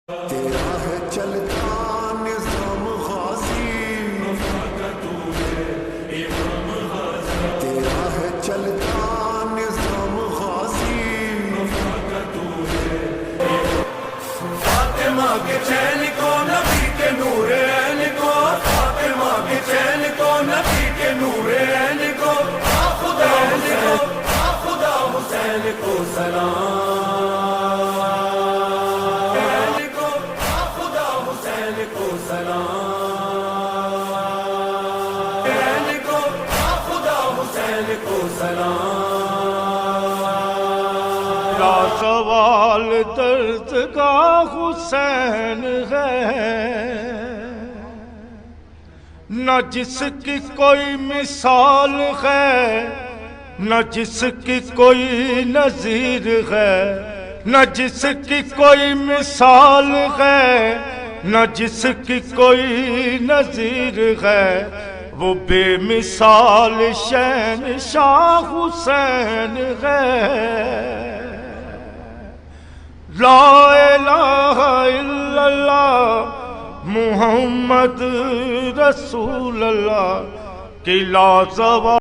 تیرا ہے چلتا نظام غازی، تیرا ہے چلتا نظام غازی، فاطمہ کے چین کو نبی کے نور عین کو، فاطمہ کے چین کو نبی کے نور عین کو، خدا حسین کو سلام، خدا حسین کو سلام، خدا حسین کو سلام۔ لا سوال درد کا حسین ہے، نہ جس کی کوئی مثال ہے، نہ جس کی کوئی نظیر ہے، نہ جس کی کوئی مثال ہے، نہ جس کی کوئی نظیر ہے، وہ بے مثال شہنشاہ حسین ہے۔ لا الہ الا اللہ محمد رسول اللہ کی لا زوال